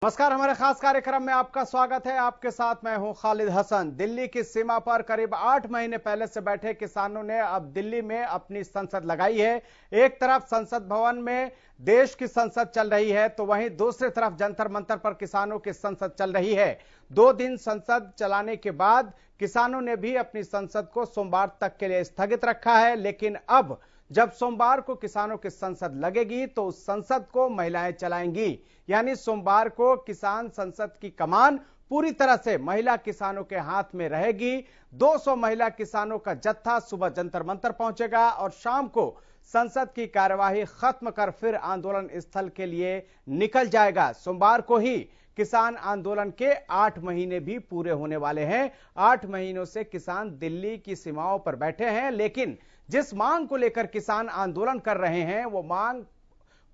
नमस्कार, हमारे खास कार्यक्रम में आपका स्वागत है। आपके साथ मैं हूं खालिद हसन। दिल्ली की सीमा पर करीब 8 महीने पहले से बैठे किसानों ने अब दिल्ली में अपनी संसद लगाई है। एक तरफ संसद भवन में देश की संसद चल रही है, तो वहीं दूसरी तरफ जंतर मंतर पर किसानों की संसद चल रही है। 2 दिन संसद चलाने के बाद किसानों ने भी अपनी संसद को सोमवार तक के लिए स्थगित रखा है, लेकिन अब जब सोमवार को किसानों की संसद लगेगी तो उस संसद को महिलाएं चलाएंगी। यानी सोमवार को किसान संसद की कमान पूरी तरह से महिला किसानों के हाथ में रहेगी। 200 महिला किसानों का जत्था सुबह जंतर मंतर पहुंचेगा और शाम को संसद की कार्यवाही खत्म कर फिर आंदोलन स्थल के लिए निकल जाएगा। सोमवार को ही किसान आंदोलन के 8 महीने भी पूरे होने वाले हैं। 8 महीनों से किसान दिल्ली की सीमाओं पर बैठे हैं, लेकिन जिस मांग को लेकर किसान आंदोलन कर रहे हैं वो मांग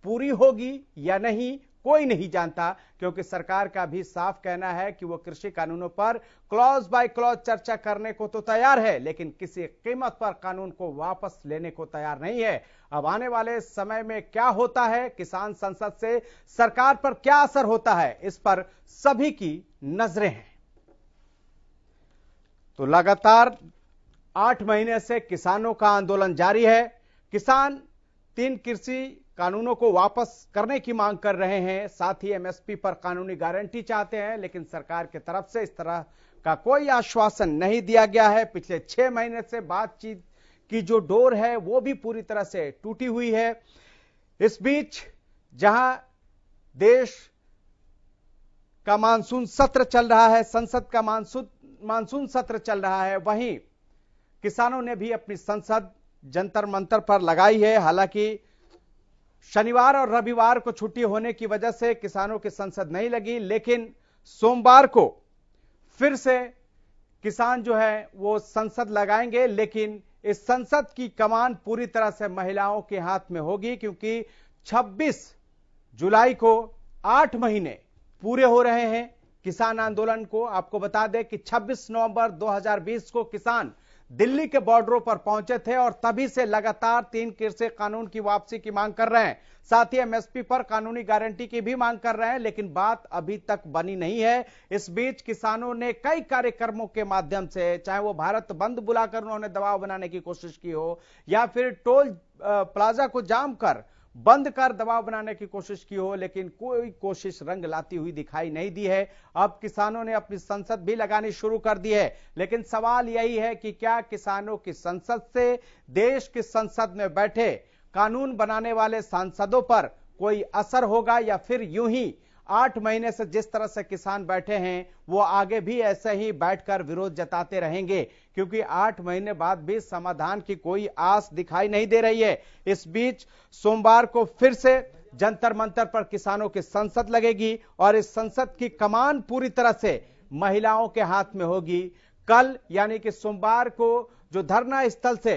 पूरी होगी या नहीं कोई नहीं जानता, क्योंकि सरकार का भी साफ कहना है कि वो कृषि कानूनों पर क्लॉज बाय क्लॉज चर्चा करने को तो तैयार है, लेकिन किसी कीमत पर कानून को वापस लेने को तैयार नहीं है। अब आने वाले समय में क्या होता है, किसान संसद से सरकार पर क्या असर होता है, इस पर सभी की नजरें हैं। तो लगातार 8 महीने से किसानों का आंदोलन जारी है। किसान 3 कृषि कानूनों को वापस करने की मांग कर रहे हैं, साथ ही एमएसपी पर कानूनी गारंटी चाहते हैं, लेकिन सरकार की तरफ से इस तरह का कोई आश्वासन नहीं दिया गया है। पिछले 6 महीने से बातचीत की जो डोर है वो भी पूरी तरह से टूटी हुई है। इस बीच जहां देश का मानसून सत्र चल रहा है, संसद का मानसून सत्र चल रहा है, वहीं किसानों ने भी अपनी संसद जंतर मंतर पर लगाई है। हालांकि शनिवार और रविवार को छुट्टी होने की वजह से किसानों की संसद नहीं लगी, लेकिन सोमवार को फिर से किसान जो है वो संसद लगाएंगे, लेकिन इस संसद की कमान पूरी तरह से महिलाओं के हाथ में होगी, क्योंकि 26 जुलाई को 8 महीने पूरे हो रहे हैं किसान आंदोलन को। आपको बता दें कि 26 नवंबर 2020 को किसान दिल्ली के बॉर्डरों पर पहुंचे थे और तभी से लगातार 3 कृषि कानून की वापसी की मांग कर रहे हैं, साथ ही एमएसपी पर कानूनी गारंटी की भी मांग कर रहे हैं, लेकिन बात अभी तक बनी नहीं है। इस बीच किसानों ने कई कार्यक्रमों के माध्यम से, चाहे वो भारत बंद बुलाकर उन्होंने दबाव बनाने की कोशिश की हो या फिर टोल प्लाजा को जाम कर बंद कर दबाव बनाने की कोशिश की हो, लेकिन कोई कोशिश रंग लाती हुई दिखाई नहीं दी है। अब किसानों ने अपनी संसद भी लगानी शुरू कर दी है, लेकिन सवाल यही है कि क्या किसानों की संसद से देश की संसद में बैठे कानून बनाने वाले सांसदों पर कोई असर होगा, या फिर यूं ही 8 महीने से जिस तरह से किसान बैठे हैं वो आगे भी ऐसे ही बैठकर विरोध जताते रहेंगे, क्योंकि 8 महीने बाद भी समाधान की कोई आस दिखाई नहीं दे रही है। इस बीच सोमवार को फिर से जंतर मंतर पर किसानों की संसद लगेगी और इस संसद की कमान पूरी तरह से महिलाओं के हाथ में होगी। कल यानी कि सोमवार को जो धरना स्थल से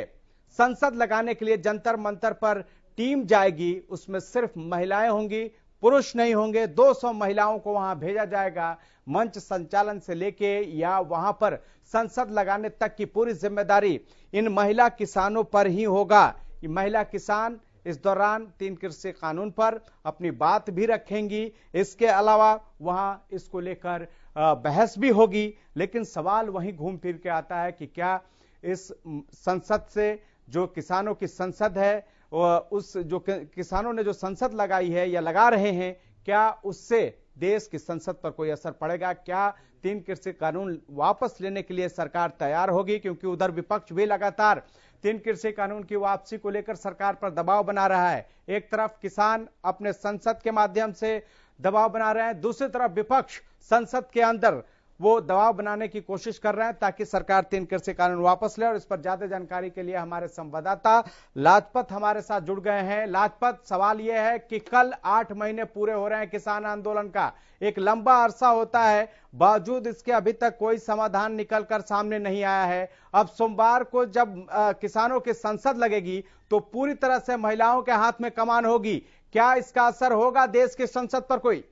संसद लगाने के लिए जंतर मंतर पर टीम जाएगी, उसमें सिर्फ महिलाएं होंगी, पुरुष नहीं होंगे। 200 महिलाओं को वहां भेजा जाएगा। मंच संचालन से लेके या वहां पर संसद लगाने तक की पूरी जिम्मेदारी इन महिला किसानों पर ही होगा। ये महिला किसान इस दौरान 3 कृषि कानून पर अपनी बात भी रखेंगी। इसके अलावा वहां इसको लेकर बहस भी होगी, लेकिन सवाल वहीं घूम फिर के आता है कि क्या इस संसद से, जो किसानों की संसद है, उस जो किसानों ने जो संसद लगाई है या लगा रहे हैं, क्या उससे देश की संसद पर कोई असर पड़ेगा? क्या 3 कृषि कानून वापस लेने के लिए सरकार तैयार होगी? क्योंकि उधर विपक्ष भी लगातार 3 कृषि कानून की वापसी को लेकर सरकार पर दबाव बना रहा है। एक तरफ किसान अपने संसद के माध्यम से दबाव बना रहे हैं, दूसरी तरफ विपक्ष संसद के अंदर वो दबाव बनाने की कोशिश कर रहे हैं ताकि सरकार 3 कृषि कानून वापस ले। और इस पर ज्यादा जानकारी के लिए हमारे संवाददाता लाजपत हमारे साथ जुड़ गए हैं। लाजपत, सवाल यह है कि कल 8 महीने पूरे हो रहे हैं किसान आंदोलन का, एक लंबा अरसा होता है, बावजूद इसके अभी तक कोई समाधान निकलकर सामने नहीं आया है। अब सोमवार को जब किसानों की संसद लगेगी तो पूरी तरह से महिलाओं के हाथ में कमान होगी। क्या इसका असर होगा देश की संसद पर कोई?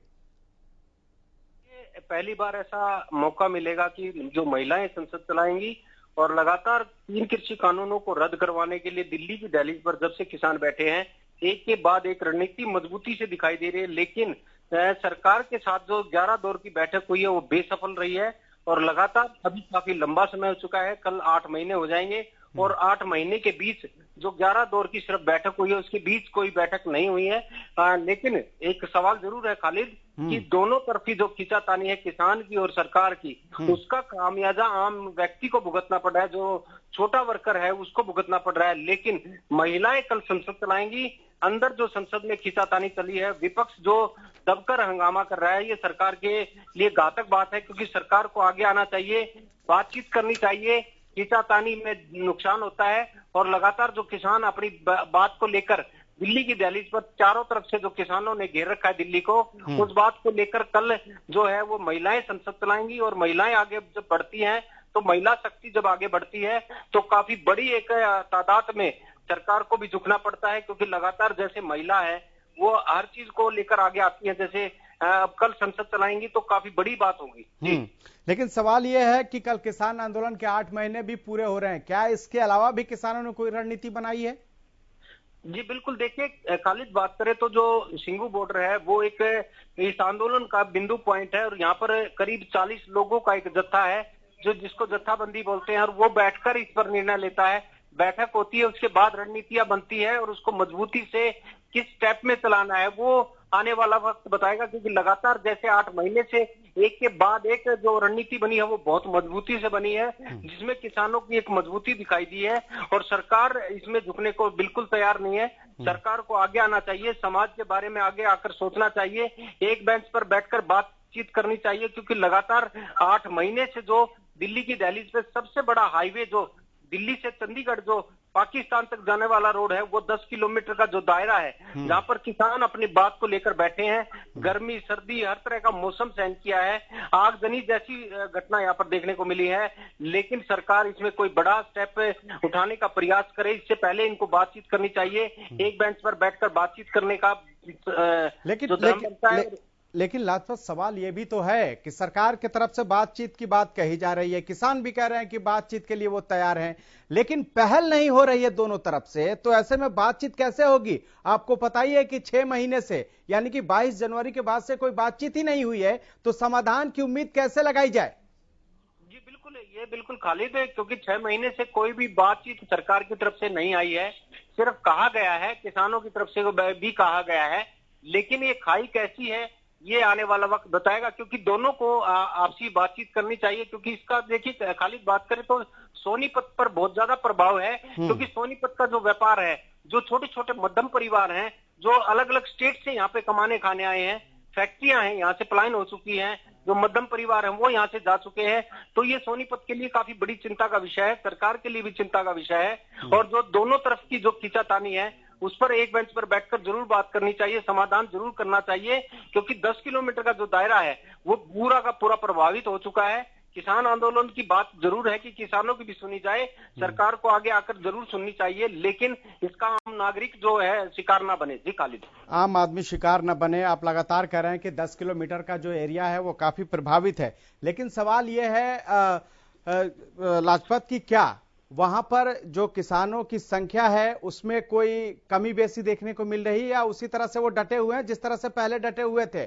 पहली बार ऐसा मौका मिलेगा कि जो महिलाएं संसद चलाएंगी और लगातार 3 कृषि कानूनों को रद्द करवाने के लिए दिल्ली की दहलीज पर जब से किसान बैठे हैं, एक के बाद एक रणनीति मजबूती से दिखाई दे रही है। लेकिन सरकार के साथ जो 11 दौर की बैठक हुई है वो बेसफल रही है और लगातार अभी काफी लंबा समय हो चुका है। कल 8 महीने हो जाएंगे और 8 महीने के बीच जो 11 दौर की सिर्फ बैठक हुई है उसके बीच कोई बैठक नहीं हुई है। लेकिन एक सवाल जरूर है खालिद कि दोनों तरफ की जो खींचातानी है किसान की और सरकार की, उसका खामियाजा आम व्यक्ति को भुगतना पड़ रहा है, जो छोटा वर्कर है उसको भुगतना पड़ रहा है। लेकिन महिलाएं कल संसद चलाएंगी। अंदर जो संसद में खींचातानी चली है, विपक्ष जो दबकर हंगामा कर रहा है, ये सरकार के लिए घातक बात है, क्योंकि सरकार को आगे आना चाहिए, बातचीत करनी चाहिए। खींचातानी में नुकसान होता है और लगातार जो किसान अपनी बात को लेकर दिल्ली की दहलीज पर चारों तरफ से जो किसानों ने घेर रखा है दिल्ली को, उस बात को लेकर कल जो है वो महिलाएं संसद चलाएंगी और महिलाएं आगे जब बढ़ती हैं तो महिला शक्ति जब आगे बढ़ती है तो काफी बड़ी एक तादाद में सरकार को भी झुकना पड़ता है, क्योंकि लगातार जैसे महिला है वो हर चीज को लेकर आगे आती है। जैसे अब कल संसद चलाएंगी तो काफी बड़ी बात होगी। लेकिन सवाल यह है कि कल किसान आंदोलन के 8 महीने भी पूरे हो रहे हैं, क्या इसके अलावा भी किसानों ने कोई रणनीति बनाई है? जी बिल्कुल, देखिए खालिद, बात करें तो जो सिंघू बॉर्डर है वो एक इस आंदोलन का बिंदु पॉइंट है और यहाँ पर करीब 40 लोगों का एक जत्था है जो जिसको जत्थाबंदी बोलते हैं और वो बैठकर इस पर निर्णय लेता है। बैठक होती है, उसके बाद रणनीतियां बनती है और उसको मजबूती से किस स्टेप में चलाना है वो आने वाला वक्त बताएगा, क्योंकि लगातार जैसे 8 महीने से एक के बाद एक जो रणनीति बनी है वो बहुत मजबूती से बनी है, जिसमें किसानों की एक मजबूती दिखाई दी है और सरकार इसमें झुकने को बिल्कुल तैयार नहीं है। सरकार को आगे आना चाहिए, समाज के बारे में आगे आकर सोचना चाहिए, एक बेंच पर बैठकर बातचीत करनी चाहिए, क्योंकि लगातार 8 महीने से जो दिल्ली की दहलीज पे सबसे बड़ा हाईवे जो दिल्ली से चंडीगढ़ जो पाकिस्तान तक जाने वाला रोड है वो 10 किलोमीटर का जो दायरा है जहां पर किसान अपनी बात को लेकर बैठे हैं, गर्मी सर्दी हर तरह का मौसम सहन किया है, आगजनी जैसी घटना यहाँ पर देखने को मिली है, लेकिन सरकार इसमें कोई बड़ा स्टेप उठाने का प्रयास करे इससे पहले इनको बातचीत करनी चाहिए। एक बेंच पर बैठकर बातचीत करने का लेकिन लाजपत सवाल ये भी तो है कि सरकार की तरफ से बातचीत की बात कही जा रही है, किसान भी कह रहे हैं कि बातचीत के लिए वो तैयार हैं, लेकिन पहल नहीं हो रही है दोनों तरफ से, तो ऐसे में बातचीत कैसे होगी? आपको पता ही है कि 6 महीने से यानी कि 22 जनवरी के बाद से कोई बातचीत ही नहीं हुई है, तो समाधान की उम्मीद कैसे लगाई जाए? जी बिल्कुल, ये बिल्कुल खालिद है, क्योंकि 6 महीने से कोई भी बातचीत सरकार की तरफ से नहीं आई है, सिर्फ कहा गया है, किसानों की तरफ से भी कहा गया है, लेकिन ये खाई कैसी है ये आने वाला वक्त बताएगा, क्योंकि दोनों को आपसी बातचीत करनी चाहिए। क्योंकि इसका देखिए खालिद, बात करें तो सोनीपत पर बहुत ज्यादा प्रभाव है, क्योंकि सोनीपत का जो व्यापार है, जो छोटे छोटे मध्यम परिवार हैं जो अलग अलग स्टेट से यहाँ पे कमाने खाने आए हैं, फैक्ट्रियां हैं यहाँ से पलायन हो चुकी हैं, जो मध्यम परिवार हैं वो यहाँ से जा चुके हैं, तो ये सोनीपत के लिए काफी बड़ी चिंता का विषय है, सरकार के लिए भी चिंता का विषय है। और जो दोनों तरफ की जो खींचातानी है उस पर एक बेंच पर बैठकर जरूर बात करनी चाहिए, समाधान जरूर करना चाहिए, क्योंकि 10 किलोमीटर का जो दायरा है वो पूरा का पूरा प्रभावित हो चुका है। किसान आंदोलन की बात जरूर है कि किसानों की भी सुनी जाए, सरकार को आगे आकर जरूर सुननी चाहिए, लेकिन इसका आम नागरिक जो है शिकार ना बने। जी खालिद, आम आदमी शिकार न बने। आप लगातार कह रहे हैं कि 10 किलोमीटर का जो एरिया है वो काफी प्रभावित है, लेकिन सवाल ये है लाजपत की क्या वहां पर जो किसानों की संख्या है उसमें कोई कमी बेसी देखने को मिल रही है या उसी तरह से वो डटे हुए हैं जिस तरह से पहले डटे हुए थे?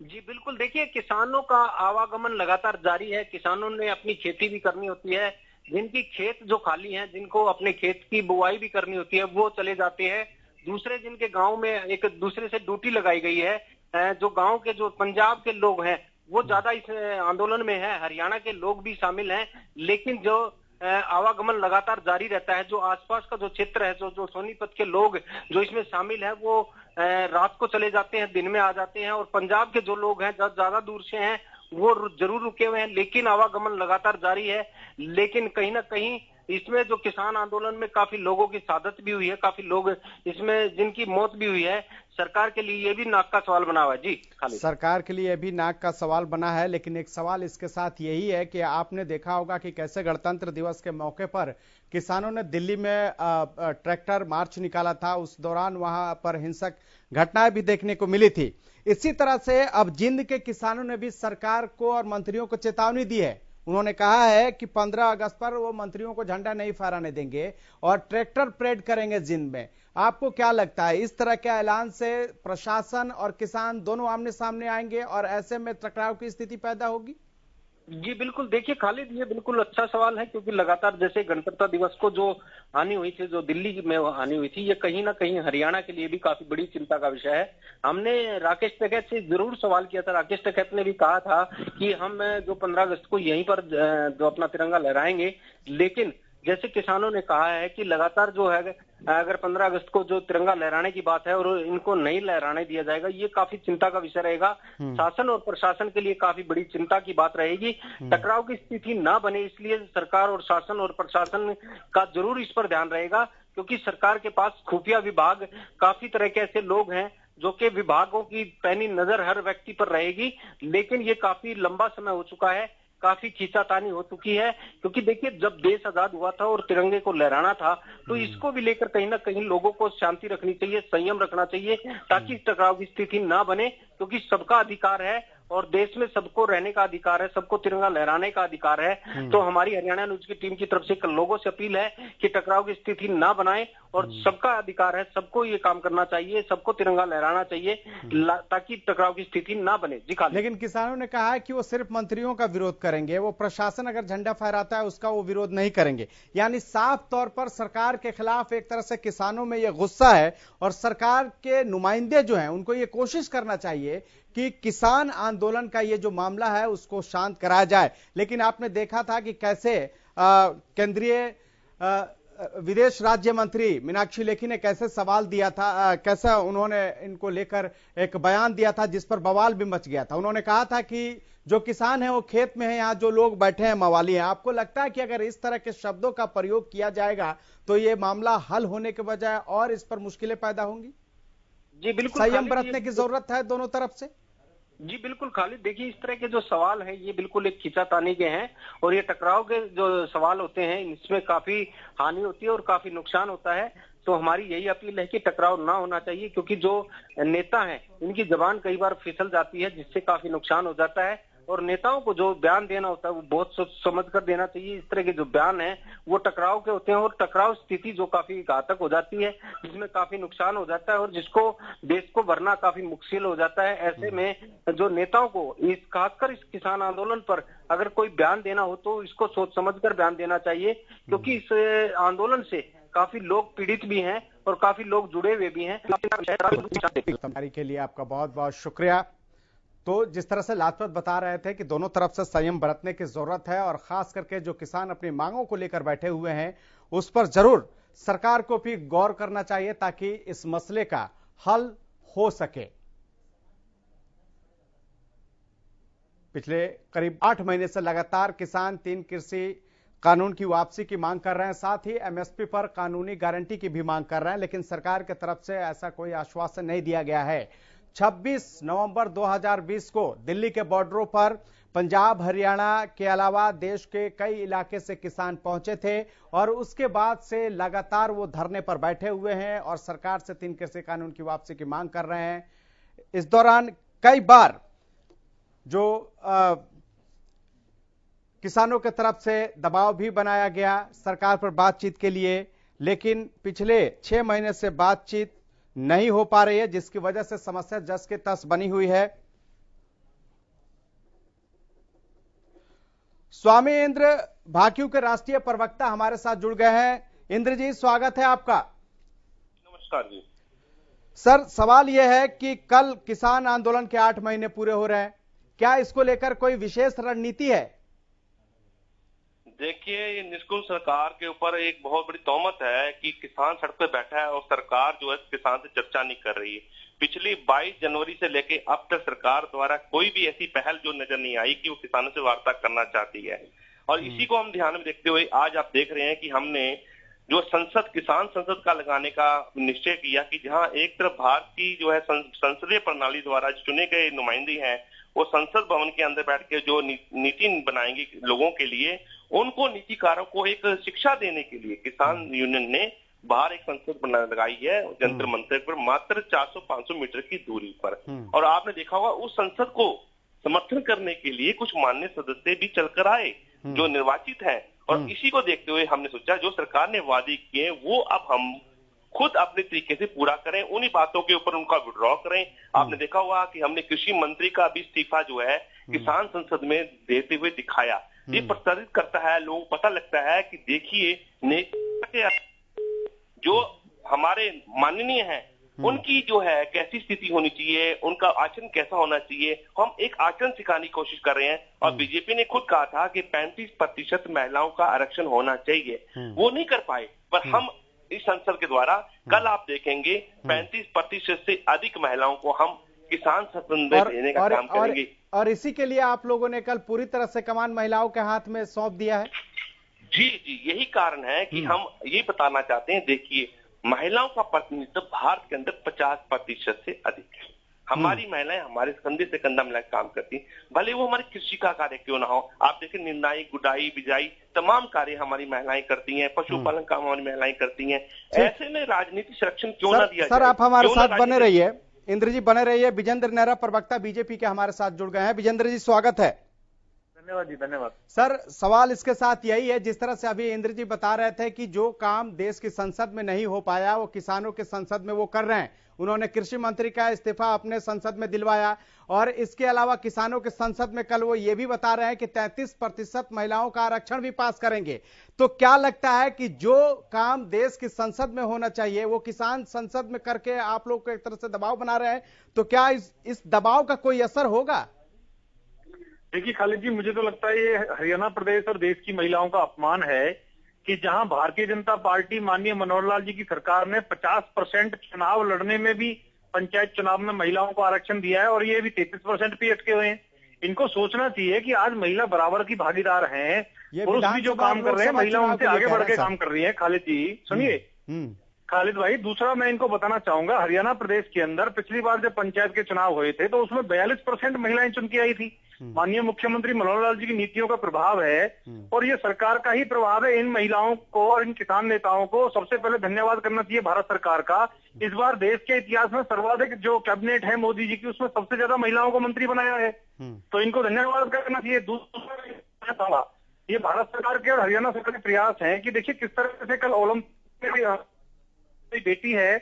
जी बिल्कुल, देखिए किसानों का आवागमन लगातार जारी है, किसानों ने अपनी खेती भी करनी होती है, जिनकी खेत जो खाली हैं, जिनको अपने खेत की बुआई भी करनी होती है वो चले जाते हैं, दूसरे जिनके गांव में एक दूसरे से ड्यूटी लगाई गई है, जो गांव के जो पंजाब के लोग हैं वो ज्यादा इस आंदोलन में है, हरियाणा के लोग भी शामिल हैं, लेकिन जो आवागमन लगातार जारी रहता है, जो आसपास का जो क्षेत्र है, जो सोनीपत के लोग जो इसमें शामिल है वो रात को चले जाते हैं, दिन में आ जाते हैं, और पंजाब के जो लोग हैं ज्यादा दूर से हैं वो जरूर रुके हुए हैं, लेकिन आवागमन लगातार जारी है। लेकिन कहीं ना कहीं इसमें जो किसान आंदोलन में काफी लोगों की शहादत भी हुई है, काफी लोग इसमें जिनकी मौत भी हुई है, सरकार के लिए ये भी नाक का सवाल बना हुआ है। जी खालिद, सरकार के लिए भी नाक का सवाल बना है, लेकिन एक सवाल इसके साथ यही है कि आपने देखा होगा कि कैसे गणतंत्र दिवस के मौके पर किसानों ने दिल्ली में ट्रैक्टर मार्च निकाला था, उस दौरान वहां पर हिंसक घटनाएं भी देखने को मिली थी। इसी तरह से अब जिंद के किसानों ने भी सरकार को और मंत्रियों को चेतावनी दी है उन्होंने कहा है कि 15 अगस्त पर वो मंत्रियों को झंडा नहीं फहराने देंगे और ट्रैक्टर परेड करेंगे जिंद में। आपको क्या लगता है, इस तरह के ऐलान से प्रशासन और किसान दोनों आमने सामने आएंगे और ऐसे में टकराव की स्थिति पैदा होगी? जी बिल्कुल, देखिए खालिद, ये बिल्कुल अच्छा सवाल है, क्योंकि लगातार जैसे गणतंत्र दिवस को जो हानि हुई थी, जो दिल्ली में हानि हुई थी, ये कहीं ना कहीं हरियाणा के लिए भी काफी बड़ी चिंता का विषय है। हमने राकेश टिकैत से जरूर सवाल किया था। राकेश टिकैत ने भी कहा था कि हम जो 15 अगस्त को यहीं पर जो अपना तिरंगा लहराएंगे, लेकिन जैसे किसानों ने कहा है कि लगातार जो है, अगर 15 अगस्त को जो तिरंगा लहराने की बात है और इनको नहीं लहराने दिया जाएगा, ये काफी चिंता का विषय रहेगा। शासन और प्रशासन के लिए काफी बड़ी चिंता की बात रहेगी। टकराव की स्थिति ना बने, इसलिए सरकार और शासन और प्रशासन का जरूर इस पर ध्यान रहेगा, क्योंकि सरकार के पास खुफिया विभाग, काफी तरह के ऐसे लोग हैं जो कि विभागों की पैनी नजर हर व्यक्ति पर रहेगी। लेकिन ये काफी लंबा समय हो चुका है, काफी खींचातानी हो चुकी है, क्योंकि देखिए जब देश आजाद हुआ था और तिरंगे को लहराना था, तो इसको भी लेकर कहीं ना कहीं लोगों को शांति रखनी चाहिए, संयम रखना चाहिए, ताकि टकराव की स्थिति ना बने, क्योंकि सबका अधिकार है और देश में सबको रहने का अधिकार है, सबको तिरंगा लहराने का अधिकार है। तो हमारी हरियाणा न्यूज की टीम की तरफ से लोगों से अपील है कि टकराव की स्थिति ना बनाए, और सबका अधिकार है, सबको ये काम करना चाहिए, सबको तिरंगा लहराना चाहिए, ताकि टकराव की स्थिति ना बने। जी खाली। लेकिन किसानों ने कहा है कि वो सिर्फ मंत्रियों का विरोध करेंगे, वो प्रशासन अगर झंडा फहराता है उसका वो विरोध नहीं करेंगे। यानी साफ तौर पर सरकार के खिलाफ एक तरह से किसानों में ये गुस्सा है, और सरकार के नुमाइंदे जो हैं उनको ये कोशिश करना चाहिए कि किसान आंदोलन का ये जो मामला है उसको शांत कराया जाए। लेकिन आपने देखा था कि कैसे केंद्रीय विदेश राज्य मंत्री मीनाक्षी लेखी ने कैसे सवाल दिया था, कैसा उन्होंने इनको लेकर एक बयान दिया था जिस पर बवाल भी मच गया था। उन्होंने कहा था कि जो किसान है वो खेत में है, यहाँ जो लोग बैठे हैं मवाली हैं। आपको लगता है कि अगर इस तरह के शब्दों का प्रयोग किया जाएगा तो ये मामला हल होने के बजाय और इस पर मुश्किलें पैदा होंगी? जी बिल्कुल, संयम बरतने की जरूरत है दोनों तरफ से। जी बिल्कुल खालिद, देखिए इस तरह के जो सवाल है ये बिल्कुल एक खींचातानी के हैं, और ये टकराव के जो सवाल होते हैं इसमें काफी हानि होती है और काफी नुकसान होता है। तो हमारी यही अपील है कि टकराव ना होना चाहिए, क्योंकि जो नेता हैं इनकी जबान कई बार फिसल जाती है, जिससे काफी नुकसान हो जाता है। और नेताओं को जो बयान देना होता है वो बहुत सोच समझ कर देना चाहिए। इस तरह के जो बयान है वो टकराव के होते हैं, और टकराव स्थिति जो काफी घातक हो जाती है, जिसमें काफी नुकसान हो जाता है और जिसको देश को भरना काफी मुश्किल हो जाता है। ऐसे में जो नेताओं को इस खासकर इस किसान आंदोलन पर अगर कोई बयान देना हो तो इसको सोच समझ कर बयान देना चाहिए, क्योंकि इस आंदोलन से काफी लोग पीड़ित भी हैं और काफी लोग जुड़े हुए भी हैं। जानकारी के लिए आपका बहुत बहुत शुक्रिया। तो जिस तरह से लाजपत बता रहे थे कि दोनों तरफ से संयम बरतने की जरूरत है, और खास करके जो किसान अपनी मांगों को लेकर बैठे हुए हैं उस पर जरूर सरकार को भी गौर करना चाहिए ताकि इस मसले का हल हो सके। पिछले करीब 8 महीने से लगातार किसान 3 कृषि कानून की वापसी की मांग कर रहे हैं, साथ ही एमएसपी पर कानूनी गारंटी की भी मांग कर रहे हैं, लेकिन सरकार की तरफ से ऐसा कोई आश्वासन नहीं दिया गया है। 26 नवंबर 2020 को दिल्ली के बॉर्डरों पर पंजाब हरियाणा के अलावा देश के कई इलाके से किसान पहुंचे थे, और उसके बाद से लगातार वो धरने पर बैठे हुए हैं और सरकार से 3 कृषि कानून की वापसी की मांग कर रहे हैं। इस दौरान कई बार जो किसानों की तरफ से दबाव भी बनाया गया सरकार पर बातचीत के लिए, लेकिन पिछले 6 महीने से बातचीत नहीं हो पा रही है, जिसकी वजह से समस्या जस के तस बनी हुई है। स्वामी इंद्र भाकियू के राष्ट्रीय प्रवक्ता हमारे साथ जुड़ गए हैं। इंद्र जी, स्वागत है आपका। नमस्कार जी। सर, सवाल यह है कि कल किसान आंदोलन के 8 महीने पूरे हो रहे हैं, क्या इसको लेकर कोई विशेष रणनीति है? देखिए, ये निष्कुल सरकार के ऊपर एक बहुत बड़ी तोहमत है कि किसान सड़क पे बैठा है और सरकार जो है किसान से चर्चा नहीं कर रही है। पिछली 22 जनवरी से लेके अब तक सरकार द्वारा कोई भी ऐसी पहल जो नजर नहीं आई कि वो किसानों से वार्ता करना चाहती है। और इसी को हम ध्यान में देखते हुए आज आप देख रहे हैं कि हमने जो संसद किसान संसद का लगाने का निश्चय किया कि जहां एक तरफ भारत की जो है संसदीय प्रणाली द्वारा चुने गए नुमाइंदे हैं वो संसद भवन के अंदर बैठ के जो नीति बनाएंगे लोगों के लिए, उनको नीतिकारों को एक शिक्षा देने के लिए किसान यूनियन ने बाहर एक संसद प्रणाली लगाई है जंतर मंतर पर, मात्र 400-500 मीटर की दूरी पर। और आपने देखा होगा उस संसद को समर्थन करने के लिए कुछ मान्य सदस्य भी चलकर आए, जो निर्वाचित है, और इसी को देखते हुए हमने सोचा जो सरकार ने वादे किए वो अब हम खुद अपने तरीके से पूरा करें, उन्हीं बातों के ऊपर उनका विड्रॉ करें। आपने देखा होगा कि हमने कृषि मंत्री का भी इस्तीफा जो है किसान संसद में देते हुए दिखाया। ये प्रसारित करता है, लोगों को पता लगता है कि देखिए नेता जो हमारे माननीय हैं उनकी जो है कैसी स्थिति होनी चाहिए, उनका आचरण कैसा होना चाहिए, हम एक आचरण सिखाने की कोशिश कर रहे हैं। और बीजेपी ने खुद कहा था कि 35% महिलाओं का आरक्षण होना चाहिए, वो नहीं कर पाए, पर हम इस संसद के द्वारा कल आप देखेंगे 35% से अधिक महिलाओं को हम किसान संसद में देने का काम करेंगे। और इसी के लिए आप लोगों ने कल पूरी तरह से कमान महिलाओं के हाथ में सौंप दिया है। जी जी, यही कारण है कि हम ये बताना चाहते हैं, देखिए महिलाओं का प्रतिनिधित्व भारत के अंदर 50% से अधिक है। हमारी महिलाएं हमारे कंधे से कंधा मिला काम करती, भले वो हमारे कृषि का कार्य क्यों ना हो। आप देखें निंदाई, गुडाई, बिजाई तमाम कार्य हमारी महिलाएं करती हैं, पशुपालन काम हमारी महिलाएं करती हैं। ऐसे में राजनीतिक संरक्षण क्यों ना दिया जाए? सर आप हमारे साथ बने रहिए, इंद्र जी बने रहिए। विजेंद्र नेहरा प्रवक्ता बीजेपी के हमारे साथ जुड़ गए हैं। विजेंद्र जी स्वागत है। धन्यवाद जी, धन्यवाद। सर सवाल इसके साथ यही है, जिस तरह से अभी इंद्र जी बता रहे थे कि जो काम देश की संसद में नहीं हो पाया वो किसानों के संसद में वो कर रहे हैं। उन्होंने कृषि मंत्री का इस्तीफा अपने संसद में दिलवाया, और इसके अलावा किसानों के संसद में कल वो ये भी बता रहे हैं कि 33% महिलाओं का आरक्षण भी पास करेंगे। तो क्या लगता है कि जो काम देश की संसद में होना चाहिए वो किसान संसद में करके आप लोग को एक तरह से दबाव बना रहे हैं, तो क्या इस दबाव का कोई असर होगा? देखिए खालिद जी, मुझे तो लगता है ये हरियाणा प्रदेश और देश की महिलाओं का अपमान है कि जहां भारतीय जनता पार्टी माननीय मनोहर लाल जी की सरकार ने 50% चुनाव लड़ने में भी पंचायत चुनाव में महिलाओं को आरक्षण दिया है, और ये भी 33% पे अटके हुए हैं। इनको सोचना चाहिए कि आज महिला बराबर की भागीदार हैं, पुरुष भी जो काम कर रहे हैं महिला उनसे आगे बढ़ के काम कर रही है। खालिद जी सुनिए, खालिद भाई, दूसरा मैं इनको बताना चाहूंगा, हरियाणा प्रदेश के अंदर पिछली बार जब पंचायत के चुनाव हुए थे तो उसमें 42% महिलाएं चुन के आई थी। माननीय मुख्यमंत्री मनोहर लाल जी की नीतियों का प्रभाव है, और ये सरकार का ही प्रभाव है। इन महिलाओं को और इन किसान नेताओं को सबसे पहले धन्यवाद करना चाहिए भारत सरकार का। इस बार देश के इतिहास में सर्वाधिक जो कैबिनेट है मोदी जी की, उसमें सबसे ज्यादा महिलाओं को मंत्री बनाया है, तो इनको धन्यवाद करना चाहिए। दूसरा, ये भारत सरकार के और हरियाणा सरकार के प्रयास है कि देखिए किस तरह से कल ओलंपिक बेटी है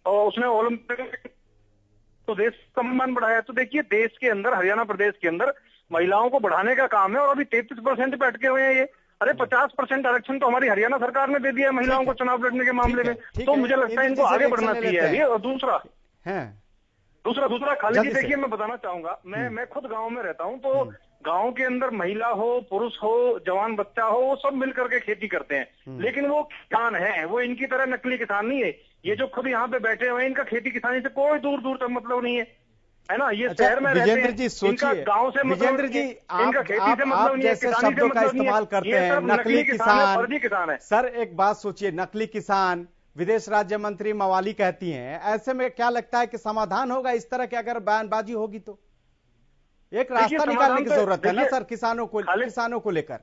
और उसने ओलंपिक तो देश का सम्मान बढ़ाया। तो देखिए देश के अंदर, हरियाणा प्रदेश के अंदर महिलाओं को बढ़ाने का काम है, और अभी 33% पे अटके हुए हैं ये। अरे 50% आरक्षण तो हमारी हरियाणा सरकार ने दे दिया है महिलाओं को चुनाव लड़ने के मामले में। तो मुझे लगता है इनको आगे बढ़ना चाहिए अभी। और दूसरा खालिद जी, देखिए मैं बताना चाहूंगा, मैं खुद गाँव में रहता हूँ, तो गांव के अंदर महिला हो, पुरुष हो, जवान बच्चा हो, वो सब मिलकर के खेती करते हैं। लेकिन वो किसान है, वो इनकी तरह नकली किसान नहीं है। ये जो खुद यहाँ पे बैठे हुए हैं, इनका खेती किसानी से कोई दूर दूर तक मतलब नहीं है ना। ये शहर में रहते हैं, इनका गांव से मतलब नहीं है, इनका खेती से मतलब नहीं है, किसानी से मतलब नहीं है। ये सब नकली किसान है, फर्जी किसान है। सर एक बात सोचिए, नकली किसान विदेश राज्य मंत्री मवाली कहती हैं, ऐसे में क्या लगता है कि समाधान होगा इस तरह की अगर बयानबाजी होगी? तो एक रास्ता निकालने की जरूरत है ना सर किसानों को लेकर।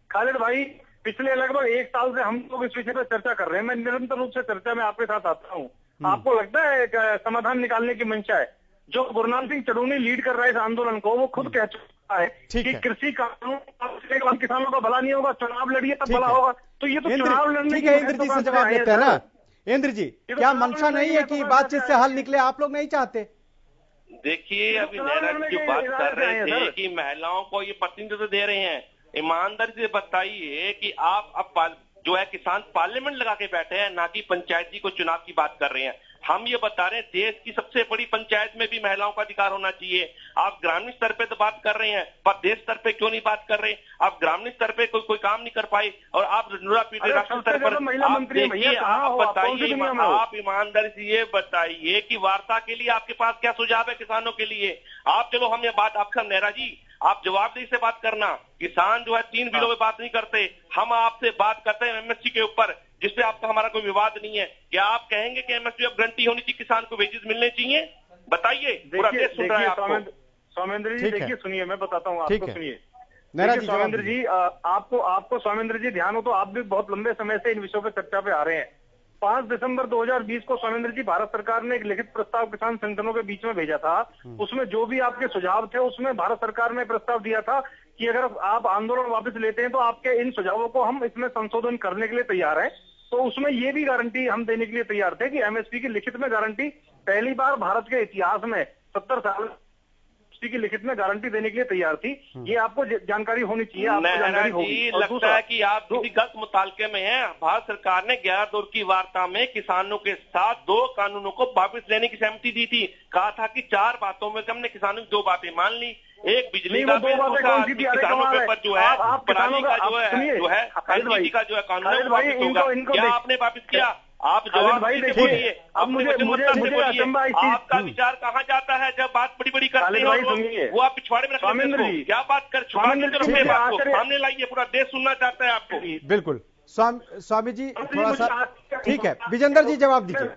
खालिद भाई, पिछले लगभग 1 साल से हम लोग इस विषय पर चर्चा कर रहे हैं। मैं निरंतर रूप से चर्चा में आपके साथ आता हूँ। आपको लगता है समाधान निकालने की मंशा है? जो गुरनाम सिंह चढ़ूनी लीड कर रहा है इस आंदोलन को, वो खुद कह चुका है कि कृषि कानून किसानों का भला नहीं होगा, चुनाव लड़िए तब भला होगा। तो ये तो चुनाव लड़ने की इंद्र जी से जवाब देते हैं ना। इंद्र जी, क्या मंशा नहीं है कि बातचीत से हल निकले? आप लोग नहीं चाहते? देखिए अभी नेहरा जी जो बात कर रहे थे कि महिलाओं को ये प्रतिनिधित्व दे रहे हैं, ईमानदारी से बताइए कि आप अब जो है किसान पार्लियामेंट लगा के बैठे हैं, ना कि पंचायत जी को चुनाव की बात कर रहे हैं। हम ये बता रहे हैं देश की सबसे बड़ी पंचायत में भी महिलाओं का अधिकार होना चाहिए। आप ग्रामीण स्तर पे तो बात कर रहे हैं, पर देश स्तर पे क्यों नहीं बात कर रहे? आप ग्रामीण स्तर पे कोई काम नहीं कर पाए, और आप राष्ट्रीय स्तर पर देखिए, आप बताइए, आप ईमानदारी से ये बताइए कि वार्ता के लिए आपके पास क्या सुझाव है किसानों के लिए? आप चलो हम ये बात आपका नेहरा जी, आप जवाबदेही से बात करना। किसान जो है 3 बिलों में बात नहीं करते, हम आपसे बात करते हैं एमएसपी के ऊपर, जिसपे आपका हमारा कोई विवाद नहीं है। क्या आप कहेंगे कि एमएसपी अब गारंटी होनी चाहिए, किसान को वेजेस मिलने चाहिए? बताइए, पूरा देश सुन रहा है आपको। सौमेंद्र जी देखिए, सुनिए मैं बताता हूँ आपको, सुनिए सौमेंद्र जी, आपको सौमेंद्र जी ध्यान हो तो आप भी बहुत लंबे समय से इन विषयों पर चर्चा पे आ रहे हैं। 5 दिसंबर 2020 को स्वामेंद्र जी भारत सरकार ने एक लिखित प्रस्ताव किसान संगठनों के बीच में भेजा था। उसमें जो भी आपके सुझाव थे उसमें भारत सरकार ने प्रस्ताव दिया था कि अगर आप आंदोलन वापस लेते हैं तो आपके इन सुझावों को हम इसमें संशोधन करने के लिए तैयार हैं। तो उसमें ये भी गारंटी हम देने के लिए तैयार थे कि एमएसपी की लिखित में गारंटी पहली बार भारत के इतिहास में 70 साल की लिखित में गारंटी देने के लिए तैयार थी। ये आपको जानकारी होनी चाहिए, आपको जानकारी होगी। लगता है कि आप किसी गलत मुतालके में हैं। भारत सरकार ने 11 दौर की वार्ता में किसानों के साथ 2 कानूनों को वापस लेने की सहमति दी थी। कहा था कि 4 बातों में से हमने किसानों की 2 बातें मान ली, एक बिजली का बिल, दूसरा किसानों के ऊपर जो है पराली का जो है एलपीजी का जो है कानून वापस होगा। क्या आपने वापस किया? आप जवाब भाई देखिए, अब मुझे अचंभा आपका विचार कहाँ जाता है जब बात बड़ी बड़ी करते हैं वो आप पिछवाड़े में रखते हैं। क्या बात कर सामने लाइए, पूरा देश सुनना चाहता है आपको। बिल्कुल स्वामी जी थोड़ा सा ठीक है, विजेंद्र जी जवाब दीजिए।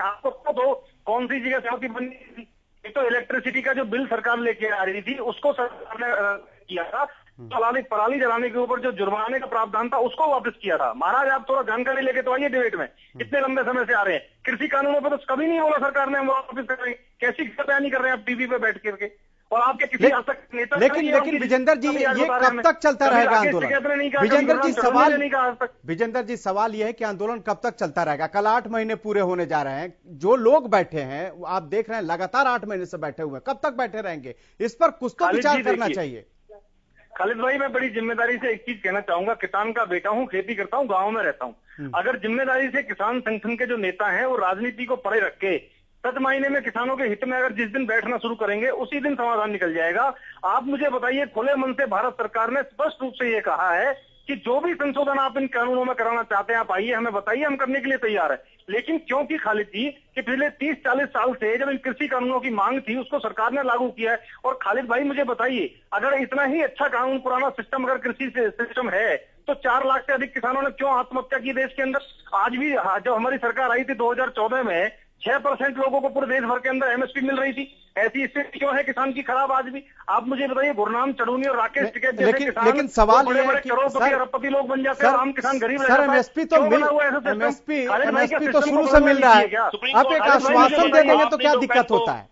आपको तो कौन सी जगह सहमति बनी थी? एक तो इलेक्ट्रिसिटी का जो बिल सरकार लेके आ रही थी उसको सरकार ने किया था। पराली जलाने के ऊपर जो जुर्माने का प्रावधान था उसको वापस किया था। महाराज आप थोड़ा जानकारी लेके तो आइए डिबेट में, इतने लंबे समय से आ रहे हैं। कृषि कानूनों पर तो कभी नहीं बोला सरकार ने हम वापस करेंगे। कैसी बयानी कर रहे हैं आप टीवी पे बैठ करके? और आपके किसी नेता लेकिन विजेंद्र जी ये कब तक चलता रहेगा आंदोलन? विजेंद्र जी सवाल ये है कि आंदोलन कब तक चलता रहेगा? कल 8 महीने पूरे होने जा रहे हैं। जो लोग बैठे हैं आप देख रहे हैं लगातार 8 महीने से बैठे हुए हैं, कब तक बैठे रहेंगे? इस पर कुछ तो विचार करना चाहिए। खालिद भाई मैं बड़ी जिम्मेदारी से एक चीज कहना चाहूंगा। किसान का बेटा हूं, खेती करता हूं, गांव में रहता हूं। अगर जिम्मेदारी से किसान संगठन के जो नेता हैं वो राजनीति को परे रख के सच मायने में किसानों के हित में अगर जिस दिन बैठना शुरू करेंगे उसी दिन समाधान निकल जाएगा। आप मुझे बताइए, खुले मन से भारत सरकार ने स्पष्ट रूप से ये कहा है कि जो भी संशोधन आप इन कानूनों में कराना चाहते हैं आप आइए, हमें बताइए, हम करने के लिए तैयार है। लेकिन क्योंकि खालिद जी कि पिछले 30-40 साल से जब इन कृषि कानूनों की मांग थी उसको सरकार ने लागू किया है। और खालिद भाई मुझे बताइए, अगर इतना ही अच्छा कानून पुराना सिस्टम अगर कृषि सिस्टम है तो 4 लाख से अधिक किसानों ने क्यों आत्महत्या की देश के अंदर? आज भी जब हमारी सरकार आई थी 2014 में 6% लोगों को पूरे देश भर के अंदर एमएसपी मिल रही थी। ऐसी स्थिति क्यों है किसान की खराब आज भी? आप मुझे बताइए, गुरनाम चढ़ूनी और राकेश टिकैत जैसे किसान लेकिन सवाल ये है कि करोड़पति अरबपति लोग बन जाते हैं, आम किसान गरीब रह जाता है। एमएसपी तो शुरू से मिल रहा है। आप एक आश्वासन दे देंगे तो क्या दिक्कत होता है?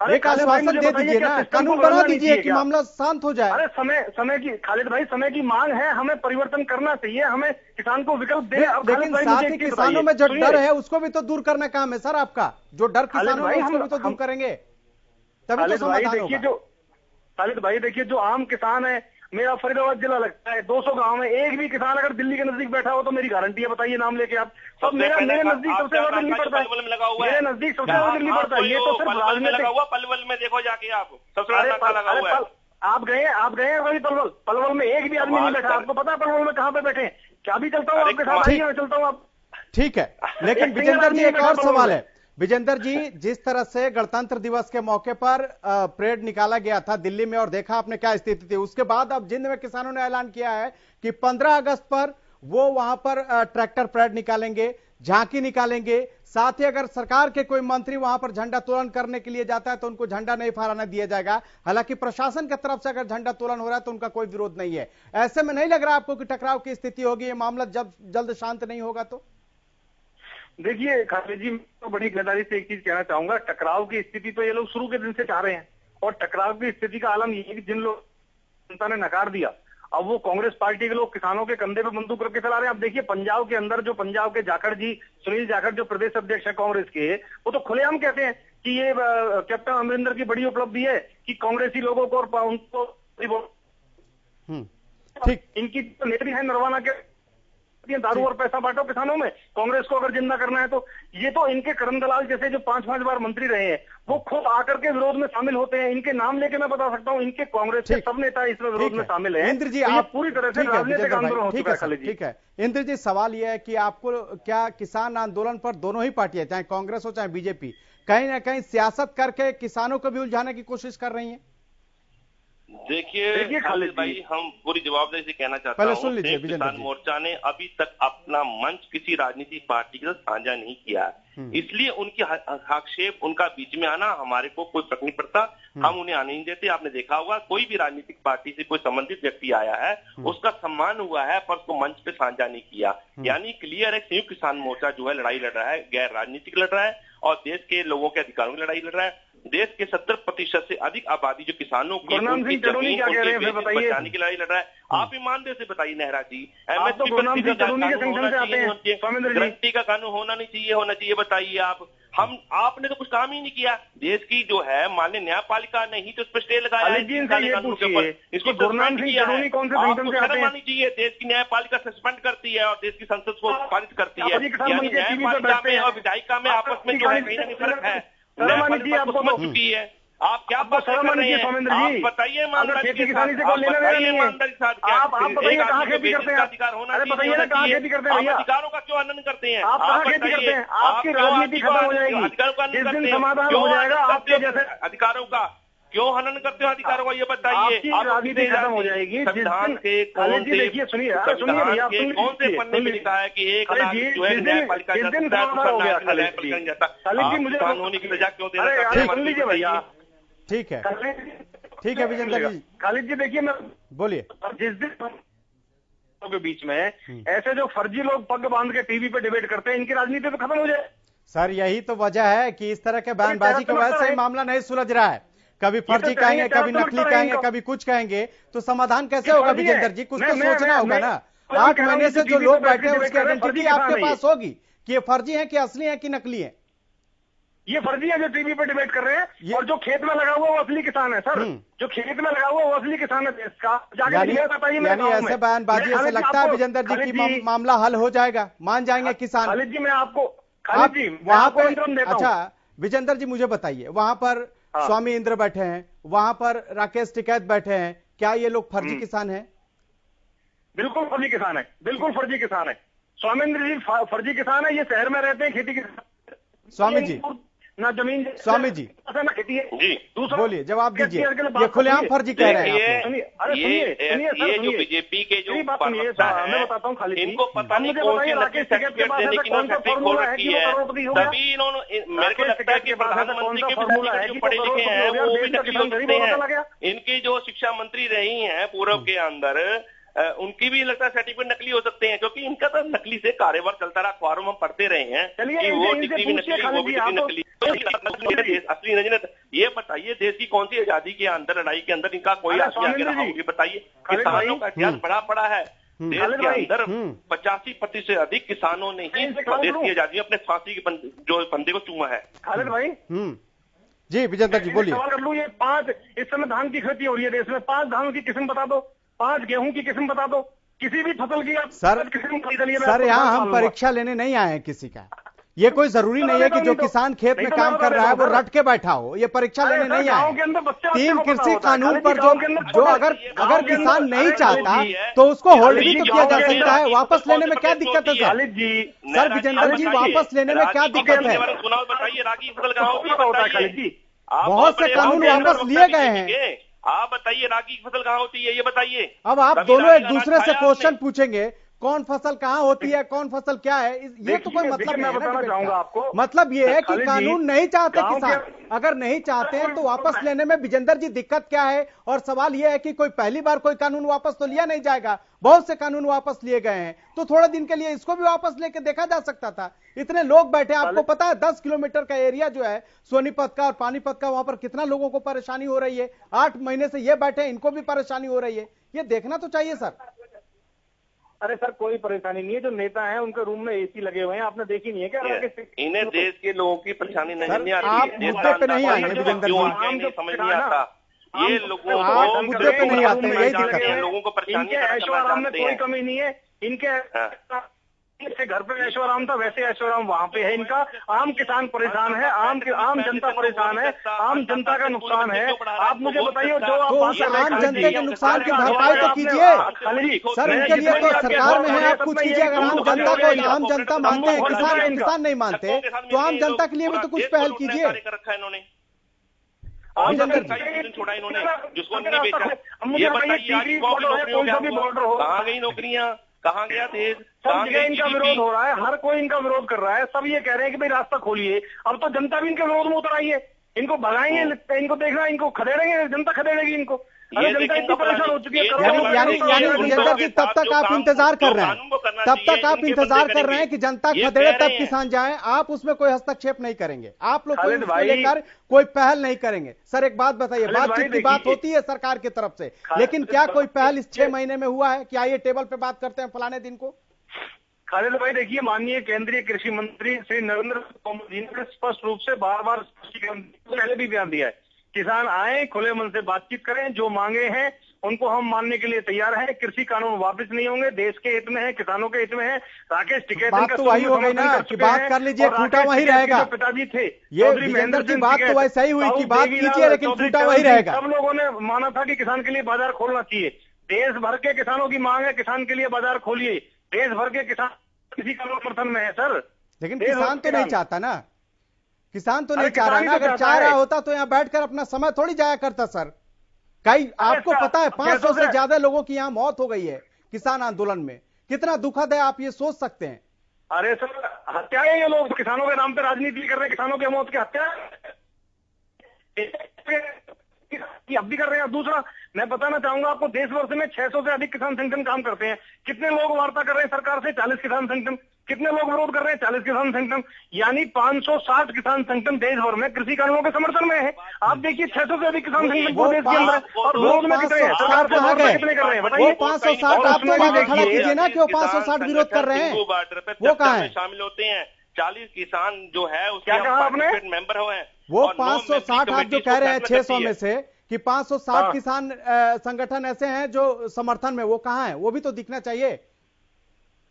एक आश्वासन दे दीजिए ना, कानून बना दीजिए कि मामला शांत हो जाए। अरे समय की खालिद भाई समय की मांग है, हमें परिवर्तन करना चाहिए, हमें किसान को विकल्प दे। लेकिन साथ ही किसानों में जो डर है उसको भी तो दूर करना काम है सर आपका। जो डर किसानों में उसको भी तो दूर करेंगे तभी तो समाधान होगा। खालिद भाई देखिए, जो आम किसान है, मेरा फरीदाबाद जिला लगता है, 200 गांव में एक भी किसान अगर दिल्ली के नजदीक बैठा हो तो मेरी गारंटी है, बताइए नाम लेके आप। सब मेरे नजदीक सबसे ज्यादा दिल्ली पड़ता है, मेरे नजदीक सबसे ज्यादा दिल्ली पड़ता है। ये तो सिर्फ राजनीतिक पलवल में देखो जाके आप सबसे आप गए वही पलवल में एक भी आदमी नहीं बैठा। आपको पता है पलवल में कहाँ पे बैठे? क्या भी चलता हूँ आपके साथ, आइए मैं चलता हूँ आप। ठीक है, लेकिन विजेंद्र जी एक और सवाल है। विजेंद्र जी, जिस तरह से गणतंत्र दिवस के मौके पर परेड निकाला गया था दिल्ली में और देखा आपने क्या स्थिति थी, उसके बाद अब जिंद में किसानों ने ऐलान किया है कि 15 अगस्त पर वो वहां पर ट्रैक्टर परेड निकालेंगे, झांकी निकालेंगे। साथ ही अगर सरकार के कोई मंत्री वहां पर झंडा तोलन करने के लिए जाता है तो उनको झंडा नहीं फहराने दिया जाएगा। हालांकि प्रशासन की तरफ से अगर झंडा तोलन हो रहा है तो उनका कोई विरोध नहीं है। ऐसे में नहीं लग रहा आपको कि टकराव की स्थिति होगी, ये मामला जब जल्द शांत नहीं होगा तो? देखिए खालिद जी, मैं तो बड़ी जिम्मेदारी से एक चीज कहना चाहूंगा। टकराव की स्थिति तो ये लोग शुरू के दिन से चाह रहे हैं, और टकराव की स्थिति का आलम ये है कि जिन लोग जनता ने नकार दिया, अब वो कांग्रेस पार्टी के लोग किसानों के कंधे पे बंदूक रख के चला रहे हैं। अब देखिए पंजाब के अंदर जो पंजाब के जाखड़ जी, सुनील जाखड़ जो प्रदेश अध्यक्ष है कांग्रेस के, वो तो खुलेआम कहते हैं कि ये कैप्टन अमरिंदर की बड़ी उपलब्धि है कि कांग्रेसी लोगों को और उनको ठीक, इनकी नेत्री है नरवाना के दारू और पैसा बांटो किसानों में, कांग्रेस को अगर जिंदा करना है तो। ये तो इनके करण दलाल जैसे जो 5-5 बार मंत्री रहे हैं वो खुद आकर के विरोध में शामिल होते हैं। इनके नाम लेके मैं बता सकता हूँ, इनके कांग्रेस के सब नेता इसमें विरोध में शामिल हैं। इंद्र जी, तो आप पूरी तरह से राजनीतिक आंदोलन हो चुका है खालिद जी। ठीक है इंद्र जी, सवाल यह है कि आपको क्या किसान आंदोलन पर दोनों ही पार्टियां, चाहे कांग्रेस हो चाहे बीजेपी, कहीं ना कहीं सियासत करके किसानों को भी उलझाने की कोशिश कर रही है? देखिए खालिद भाई, हम पूरी जवाबदेही से कहना चाहता हूँ, सुन लीजिए किसान मोर्चा ने अभी तक अपना मंच किसी राजनीतिक पार्टी के साथ साझा नहीं किया है, इसलिए उनकी हस्तक्षेप, उनका बीच में आना हमारे को कोई फर्क नहीं पड़ता, हम उन्हें आने नहीं देते। आपने देखा होगा कोई भी राजनीतिक पार्टी से कोई संबंधित व्यक्ति आया है, उसका सम्मान हुआ है, पर उसको मंच पे साझा नहीं किया। यानी क्लियर है, संयुक्त किसान मोर्चा जो है लड़ाई लड़ रहा है, गैर राजनीतिक लड़ रहा है और देश के लोगों के अधिकारों की लड़ाई लड़ रहा है। देश के 70% से अधिक आबादी जो किसानों की उनकी जमीन बचाने की लड़ाई लड़ रहा है। आप ईमानदारी से बताइए नेहरा जी, एमएसपी गारंटी का कानून होना चाहिए, बताइए आप। आपने तो कुछ काम ही नहीं किया। देश की जो है माननीय न्यायपालिका ने ही तो इस पर स्टे लगाया है, इसको सस्पेंड किया है। आपको शर्म आनी चाहिए, देश की न्यायपालिका सस्पेंड करती है और देश की संसद को पारित करती है। यानी न्यायपालिका में और विधायिका में आपस में जो है कहीं ना कहीं फर्क है। समझ चुकी है, आप क्या बात कर रहे हैं? आप बताइए ईमानदारी के साथ, आप बताइए कहाँ खेती करते हैं? अधिकार होना चाहिए, अधिकारों का क्यों हनन करते हैं? आप बताइए, आपकी राजनीति खत्म हो जाएगी, अधिकारों का हनन करते हैं, समाधान हो जाएगा आपके जैसे अधिकारों का क्यों हनन करते हो? अधिकारों का ये बताइए। आप राजनीति खत्म हो जाएगी। संविधान के कौन से पन्ने में लिखा है कि एक जो है न्यायपालिका कानूनी की सजा क्यों देना चाहते हैं? सुन लीजिए भैया, ठीक है विजेंद्र जी। खालिद जी देखिए, मैं बोलिए। जिस दिन के बीच में ऐसे जो फर्जी लोग पग बांध के टीवी पे डिबेट करते हैं, इनकी राजनीति तो खत्म हो जाए। सर यही तो वजह है कि इस तरह के बयानबाजी की वजह से मामला नहीं सुलझ रहा है। कभी फर्जी कहेंगे, कभी नकली कहेंगे, कभी कुछ कहेंगे, तो समाधान कैसे होगा विजेंद्र जी? कुछ तो सोचना होगा ना। 8 महीने से जो लोग बैठे हैं उसकी आइडेंटिटी आपके पास होगी कि ये फर्जी है कि असली है कि नकली है। ये फर्जी है जो टीवी पे डिबेट कर रहे हैं, और जो खेत में लगा हुआ वो असली किसान है सर। जो खेत में लगा हुआ वो असली किसान है देश का। यानी ऐसे बयानबाजी से लगता है विजेंद्र जी की मामला हल हो जाएगा, मान जाएंगे किसान? खालिद जी मैं आपको वहां पर, अच्छा विजेंद्र जी मुझे बताइए, वहां पर स्वामी इंद्र बैठे हैं, वहां पर राकेश टिकैत बैठे हैं, क्या ये लोग फर्जी किसान हैं? बिल्कुल फर्जी किसान है, बिल्कुल फर्जी किसान है। स्वामी इंद्र जी फर्जी किसान है, ये शहर में रहते हैं, खेती की स्वामी जी ना जमीन, स्वामी जी ना खेती है जी। दूसरा बोलिए, जवाब दीजिए। ये खुलेआम फर्जी कह रहे हैं। ये जो बीजेपी के जो मैं बताता हूँ खाली, इनको पता नहीं कौन सी सर्टिफिकेट देने की नौकरी खोल रखी है, तभी इन्होंने, मेरे को लगता है कि प्रधानमंत्री के जो पढ़े लिखे हैं वो भी नकली हो सकते हैं। इनकी जो शिक्षा मंत्री रही हैं पूर्व के अंदर, उनकी भी लगता है सर्टिफिकेट नकली हो सकते हैं, क्योंकि इनका तो नकली से कारोबार चलता रहा। अखबारों में हम पढ़ते रहे हैं कि वो डिग्री भी नकली, वो भी डिग्री नकली। असली नजर ये बताइए, देश की कौन सी आजादी के अंदर, लड़ाई के अंदर इनका कोई आगे रहा होगी? बताइए। किसानों का इतिहास बड़ा पड़ा है देश के अंदर। 85% से अधिक किसानों ने ही देश की आजादी अपने फांसी के जो फंदे को चूमा है। खालिद भाई जी विजेंद्र जी बोलिए। सवाल कर लूं, ये 5 इस समय धान की खेती हो रही है देश में, 5 धानों की किस्म बता दो, 5 गेहूं की किस्म बता दो, किसी भी फसल की सर यहाँ हम परीक्षा लेने नहीं आए हैं किसी का। ये कोई जरूरी नहीं है कि जो किसान खेत में काम कर रहा है वो रट के बैठा हो, ये परीक्षा लेने नहीं आए। 3 कृषि कानून पर जो अगर किसान नहीं चाहता तो उसको होल्ड भी तो किया जा सकता है। वापस लेने में क्या दिक्कत है सर विजेंद्र जी, वापस लेने में क्या दिक्कत है? बहुत से कानून वापस लिए गए हैं। आप बताइए रागी की फसल कहाँ होती है, ये बताइए। अब आप दोनों एक दूसरे से क्वेश्चन पूछेंगे, कौन फसल कहाँ होती है, कौन फसल क्या है, ये तो कोई मतलब नहीं है ना आपको। मतलब ये है कि कानून नहीं चाहते किसान, अगर नहीं चाहते हैं तो वापस लेने में विजेंद्र जी दिक्कत क्या है? और सवाल ये है कि कोई पहली बार कोई कानून वापस तो लिया नहीं जाएगा, बहुत से कानून वापस लिए गए हैं, तो थोड़े दिन के लिए इसको भी वापस लेके देखा जा सकता था। इतने लोग बैठे, आपको पता है 10 किलोमीटर का एरिया जो है सोनीपत का और पानीपत का, वहां पर कितना लोगों को परेशानी हो रही है। 8 महीने से ये बैठे, इनको भी परेशानी हो रही है, ये देखना तो चाहिए सर। अरे सर कोई परेशानी नहीं है, जो नेता हैं उनके रूम में एसी लगे हुए हैं, आपने देखी नहीं है क्या? इन्हें देश के लोगों की परेशानी नहीं आती। आप मुद्दे पे नहीं आए विजेंद्र जी, समझ नहीं आता। ये लोगों को मुद्दे पे नहीं आते, यही दिक्कत है। लोगों को परेशानी, ऐशोआराम में कोई कमी नहीं है इनके। जैसे घर पे ऐशोआराम था वैसे ऐशोआराम वहाँ पे है इनका। आम किसान परेशान है, आम जनता परेशान है, आम जनता का नुकसान है। आप मुझे बताइए, जो आप आम जनता के नुकसान की भरपाई तो कीजिए सर, उनके लिए तो सरकार में है, आप कुछ कीजिए। अगर आम जनता को आम जनता मानते हैं, किसान नहीं मानते, तो आम जनता के लिए भी तो कुछ पहल कीजिए। छोड़ा इन्होंने, जिसको नहीं बेचा। ये बताइए आज कौन सी नौकरियों कहाँ गई नौकरियां, कहाँ गया देश? सब जगह इनका विरोध हो रहा है, हर कोई इनका विरोध कर रहा है, सब ये कह रहे हैं कि भाई रास्ता खोलिए। अब तो जनता भी इनके विरोध में उतर आई है, इनको भगाएंगे, इनको देखना, इनको खदेड़ेंगे, जनता खदेड़ेगी इनको। अरे जनता इतनी परेशान हो चुकी है। यानी विजेंद्र जी तब तक आप इंतजार कर रहे हैं, तब तक आप इंतजार कर रहे हैं कि जनता खदेड़े तब किसान जाएं, आप उसमें कोई हस्तक्षेप नहीं करेंगे, आप लोग कोई लेकर कोई पहल नहीं करेंगे। सर एक बात बताइए, बातचीत की बात होती है सरकार की तरफ से, लेकिन क्या कोई पहल इस 6 महीने में हुआ है कि आइए टेबल पे बात करते हैं फलाने दिन को? खालिद भाई देखिए, माननीय केंद्रीय कृषि मंत्री श्री नरेंद्र तोमर जी ने स्पष्ट रूप से बार बार पहले भी बयान दिया है, किसान आए, खुले मन से बातचीत करें, जो मांगे हैं उनको हम मानने के लिए तैयार हैं। कृषि कानून वापस नहीं होंगे, देश के हित में है, किसानों के हित में है। राकेश टिकैत बात तो वही हो गई ना कि बात कर लीजिए, खूंटा वही रहेगा। पिताजी थे ये विजेंद्र जी, बात तो वैसे ही हुई कि बात कीजिए, लेकिन खूंटा वही रहेगा। सब लोगों ने माना था कि किसान के लिए बाजार खोलना चाहिए, देश भर के किसानों की मांग है, किसान के लिए बाजार खोलिए। देश भर के किसान किसी का समर्थन में है सर, लेकिन किसान तो नहीं चाहता ना, किसान तो नहीं चाह रहा ना। अगर चाह रहा होता तो यहाँ बैठकर अपना समय थोड़ी जाया करता सर। कई आपको पता है 500 से ज्यादा लोगों की यहाँ मौत हो गई है किसान आंदोलन में, कितना दुखद है आप ये सोच सकते हैं। अरे सर हत्याएं, ये लोग किसानों के नाम पे राजनीति कर रहे हैं, किसानों की मौत की हत्या अब भी कर रहे हैं। दूसरा मैं बताना चाहूंगा आपको, देश भर में 600 से अधिक किसान संगठन काम करते हैं। कितने लोग वार्ता कर रहे हैं सरकार से? 40 किसान संगठन। कितने लोग विरोध कर रहे हैं? 40 किसान संगठन, यानी 560 किसान संगठन देश भर में कृषि कानूनों के समर्थन में है। आप देखिए 600 से अधिक किसान संगठन पूरे देश के अंदर, और विरोध में कितने हैं? सरकार के विरोध में कितने कर रहे हैं बताइए? 560 आप तो वहां खड़ा कीजिए ना कि वो 560 विरोध कर रहे हैं, वो कहाँ है? शामिल होते हैं 40 किसान जो है उसके मेंबर हुए हैं। वो 560 आप जो कह रहे हैं 600 में से कि 560 किसान संगठन ऐसे हैं जो समर्थन में, वो कहाँ है? वो भी तो दिखना चाहिए।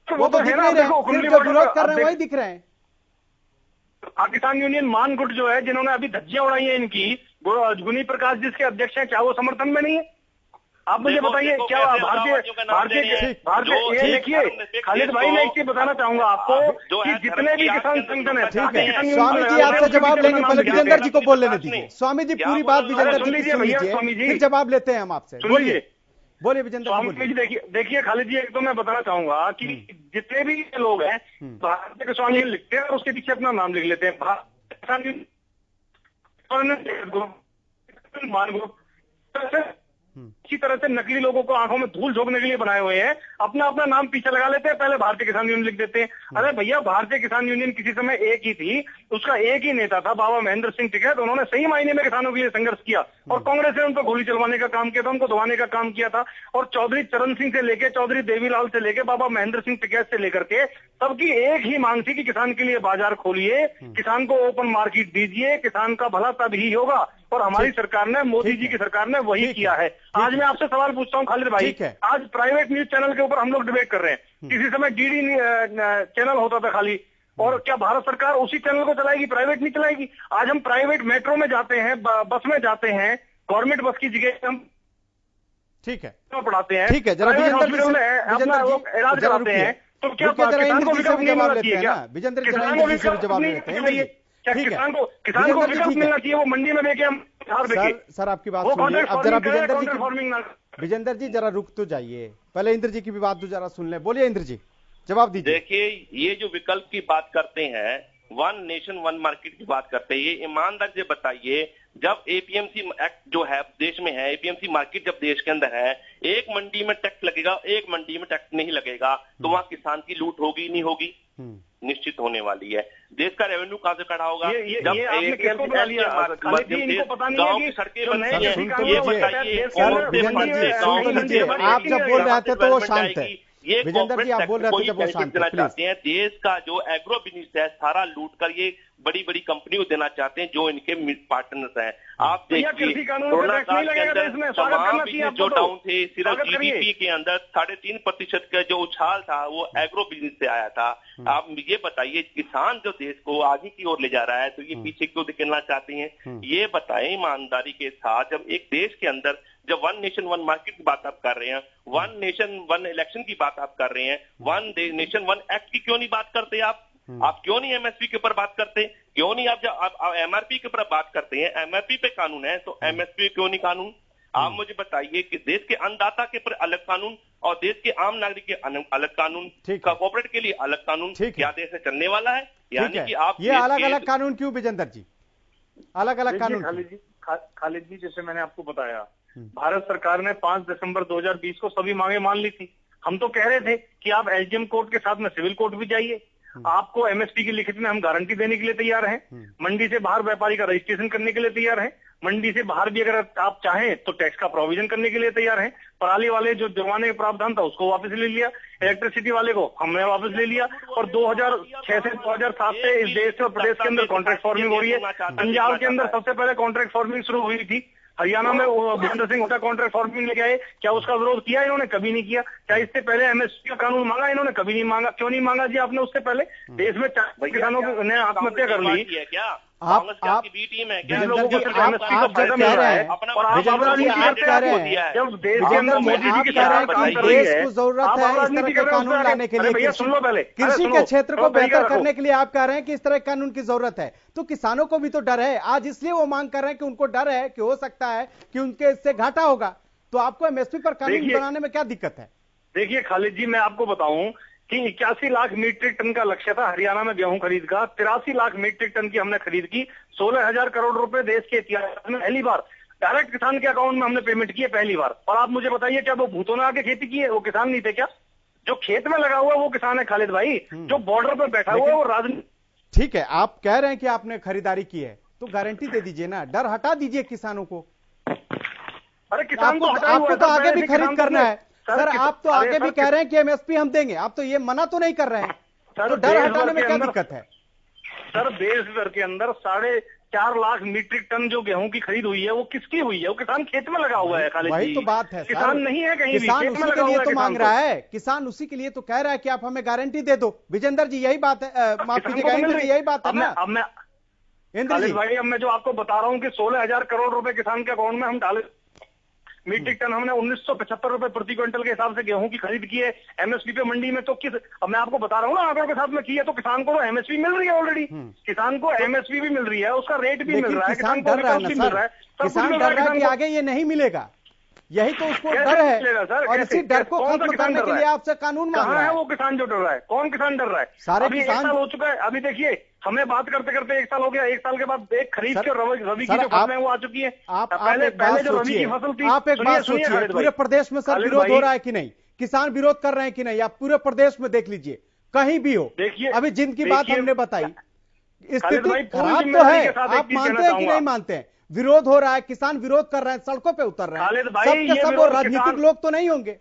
वो तो दिख नहीं रहे, सिर्फ जो विरोध कर रहे हैं वही दिख रहे हैं। पाकिस्तान यूनियन मान गुट जो है, जिन्होंने अभी धज्जियां उड़ाई है इनकी, गुनी प्रकाश जिसके अध्यक्ष हैं, क्या वो समर्थन में नहीं है? आप मुझे बताइए क्या भारतीय देखिए खालिद भाई, मैं एक चीज बताना चाहूंगा आपको कि जितने भी किसान संगठन है, ठीक है स्वामी जी आपसे जवाब लेंगे, पहले विजेंद्र जी को बोल लेने दीजिए। स्वामी जी पूरी बात विजेंद्र जी की सुन लीजिए, फिर जवाब लेते हैं हम आपसे। बोलिए बोलिए विजेंद्र जी। देखिए खालिद जी, एक तो मैं बताना चाहूंगा कि जितने भी लोग हैं भारतीय किसान यूनियन लिखते हैं और उसके पीछे अपना नाम लिख लेते हैं, मान ग्रुप इसी तरह से नकली लोगों को आंखों में धूल झोंकने के लिए बनाए हुए हैं, अपना अपना नाम पीछे लगा लेते हैं, पहले भारतीय किसान यूनियन लिख देते हैं। अरे भैया, भारतीय किसान यूनियन किसी समय एक ही थी, उसका एक ही नेता था बाबा महेंद्र सिंह टिकैत। उन्होंने सही मायने में किसानों के लिए संघर्ष किया और कांग्रेस ने उनको गोली चलवाने का काम किया था, उनको दबाने का काम किया था। और चौधरी चरण सिंह से लेके चौधरी देवीलाल से लेके बाबा महेंद्र सिंह टिकैत से लेकर के सबकी एक ही मांग थी कि किसान के लिए बाजार खोलिए, किसान को ओपन मार्केट दीजिए, किसान का भला तभी होगा। और हमारी सरकार ने, मोदी जी की सरकार ने वही किया है। आज मैं आपसे सवाल पूछता हूं खालिद भाई, आज प्राइवेट न्यूज चैनल के ऊपर हम लोग डिबेट कर रहे हैं, किसी समय डीडी चैनल होता था खाली, और क्या भारत सरकार उसी चैनल को चलाएगी, प्राइवेट नहीं चलाएगी? आज हम प्राइवेट मेट्रो में जाते हैं, बस में जाते हैं, गवर्नमेंट बस की जगह हम ठीक है पढ़ाते हैं, ठीक है, जरा हॉस्पिटल में अपना इलाज कराते हैं, तो क्या किसान को विकल्प नहीं मिलना चाहिए? क्या किसान को विकल्प नहीं चाहिए? क्या किसान को विकल्प मिलना चाहिए? वो मंडी में लेके हम सर आपकी बात सुनिए। अब जरा विजेंद्र जी जरा रुक तो जाइए, पहले इंद्र जी की भी बात तो जरा सुन ले। बोलिए इंद्र जी, जवाब दीजिए। देखिए, ये जो विकल्प की बात करते हैं, वन नेशन वन मार्केट की बात करते हैं, ये ईमानदार से बताइए, जब एपीएमसी एक्ट जो है देश में है, एपीएमसी मार्केट जब देश के अंदर है, एक मंडी में टैक्स लगेगा, एक मंडी में टैक्स नहीं लगेगा, तो वहां किसान की लूट होगी नहीं होगी? निश्चित होने वाली है। देश का रेवेन्यू कहाँ से खड़ा होगा? जब गांव की सड़कें बनती हैं, ये बताइए आप जब बोल रहे थे तो वो शांत है। ये विजेंद्र जी आप बोल रहे थे जब वो शांत देना चाहते हैं, देश का जो एग्रो बिजनेस है सारा लूट कर ये बड़ी बड़ी कंपनियों देना चाहते हैं जो इनके पार्टनर्स हैं। आप देखिए कोरोना काल के अंदर तमाम बिजनेस जो डाउन थे, सिर्फ जीडीपी के अंदर 3.5% का जो उछाल था वो एग्रो बिजनेस से आया था। आप ये बताइए, किसान जो देश को आगे की ओर ले जा रहा है तो ये पीछे क्यों धकेलना चाहते हैं? ये बताएं ईमानदारी के साथ, जब एक देश के अंदर जब वन नेशन वन मार्केट की बात आप कर रहे हैं, वन नेशन वन इलेक्शन की बात आप कर रहे हैं, वन नेशन वन एक्ट की क्यों नहीं बात करते आप? आप क्यों नहीं एमएसपी के ऊपर बात करते? क्यों नहीं आप जब आप एमआरपी के ऊपर बात करते हैं? एमआरपी पे कानून है तो एमएसपी क्यों नहीं कानून? आप मुझे बताइए कि देश के अन्नदाता के ऊपर अलग कानून और देश के आम नागरिक के अलग कानून, कॉर्पोरेट के लिए अलग कानून, क्या देश में चलने वाला है? यानी कि आप ये अलग अलग कानून क्यों विजेंद्र जी, अलग अलग कानून? खालिद जी, जैसे मैंने आपको बताया, भारत सरकार ने 5 दिसंबर 2020 को सभी मांगे मान ली थी। हम तो कह रहे थे कि आप एसडीएम कोर्ट के साथ में सिविल कोर्ट भी जाइए, आपको एमएसपी की लिखित में हम गारंटी देने के लिए तैयार हैं, मंडी से बाहर व्यापारी का रजिस्ट्रेशन करने के लिए तैयार हैं, मंडी से बाहर भी अगर आप चाहें तो टैक्स का प्रोविजन करने के लिए तैयार हैं, पराली वाले जो जुर्माने का प्रावधान था उसको वापस ले लिया, इलेक्ट्रिसिटी वाले को हमने वापस ले लिया, और 2006 से 2007 से इस देश और प्रदेश के अंदर कॉन्ट्रैक्ट फार्मिंग हो रही है। पंजाब के अंदर सबसे पहले कॉन्ट्रैक्ट फार्मिंग शुरू हुई थी, हरियाणा में महेंद्र सिंह हुड्डा कॉन्ट्रैक्ट फार्मिंग लेके आए, क्या उसका विरोध किया इन्होंने? कभी नहीं किया। क्या इससे पहले एमएसपी का कानून मांगा इन्होंने? कभी नहीं मांगा। क्यों नहीं मांगा जी आपने उससे पहले? देश में किसानों ने आत्महत्या कर ली। क्या आप बी टीम है क्या? लोगों को सिर्फ एमएसपी का फायदा मिल रहा है और आप राजनीति करते हैं। जब देश के अंदर मोदी जी की सरकार काम कर रही है, देश को जरूरत है इस तरह के कानून लाने के लिए। भैया सुन लो पहले, कृषि के क्षेत्र को बेहतर करने के लिए आप कह रहे हैं कि इस तरह के कानून की जरूरत है, तो किसानों को भी तो डर है आज, इसलिए वो मांग कर रहे हैं कि उनको डर है कि हो सकता है कि उनके इससे घाटा होगा। तो आपको एमएसपी पर कानून बनाने में क्या दिक्कत है? देखिए खालिद जी, मैं आपको बताऊं कि 81 लाख मीट्रिक टन का लक्ष्य था हरियाणा में गेहूं खरीद का, 83 लाख मीट्रिक टन की हमने खरीद की, 16,000 करोड़ रुपए देश के इतिहास में पहली बार डायरेक्ट किसान के अकाउंट में हमने पेमेंट की है, पहली बार। और आप मुझे बताइए, क्या वो भूतों ने आके खेती की है? वो किसान नहीं थे क्या? जो खेत में लगा हुआ वो किसान है खालिद भाई, जो बॉर्डर पर बैठा हुआ है वो राजनीति। ठीक है, आप कह रहे हैं कि आपने खरीदारी की है तो गारंटी दे दीजिए ना, डर हटा दीजिए किसानों को। अरे किसान आपको तो आगे भी खरीद करना है सर, आप तो आगे भी कह रहे हैं कि एमएसपी हम देंगे, आप तो ये मना तो नहीं कर रहे हैं, तो डर हटाने में क्या दिक्कत है? सर देश भर के अंदर 4.5 लाख मीट्रिक टन जो गेहूं की खरीद हुई है वो किसकी हुई है? वो किसान खेत में लगा हुआ है खालिद जी। वही तो बात है, किसान नहीं है कहीं भी, किसान उसी के लिए तो मांग रहा है, किसान उसी के लिए तो कह रहा है कि आप हमें गारंटी दे दो। विजेंद्र जी यही बात है, माफ कीजिएगा इंद्र जी, यही बात है ना? अब मैं इंद्र जी भाई, अब मैं जो आपको बता रहा हूँ कि 16,000 करोड़ रुपए किसान के अकाउंट में हम डाले, मीट्रिक टन हमने 1975 रुपए प्रति क्विंटल के हिसाब से गेहूं की खरीद की है एमएसपी पे मंडी में। तो किस, अब मैं आपको बता रहा हूँ ना आंकड़ों के साथ में की है, तो किसान को एमएसपी मिल रही है ऑलरेडी, किसान को एमएसपी भी मिल रही है, उसका रेट भी मिल रहा है, किसान डर रहा है ना सर, किसान डर रहा है कि आगे ये नहीं मिलेगा, यही तो उसको डर है, और इसी डर को खत्म करने के लिए आपसे कानून मांग रहा है। वो किसान जो डर रहा है, कौन किसान डर रहा है? सारे किसान हो चुका है। अभी देखिए हमें बात करते करते 1 साल हो गया, 1 साल के बाद एक खरीद के रबी की जो फसलें वो आ चुकी है। पहले जो रबी की फसल थी, आप एक बात सोचिए, पूरे प्रदेश में सर विरोध हो रहा है कि नहीं? किसान विरोध कर रहे हैं कि नहीं? आप पूरे प्रदेश में देख लीजिए, कहीं भी हो। देखिए अभी जिनकी बात हमने बताई, स्थिति खराब तो है, आप मानते हैं कि नहीं मानते हैं? विरोध हो रहा है, किसान विरोध कर रहे हैं, सड़कों पे उतर रहे हैं, सबके सब वो राजनीतिक लोग तो नहीं होंगे।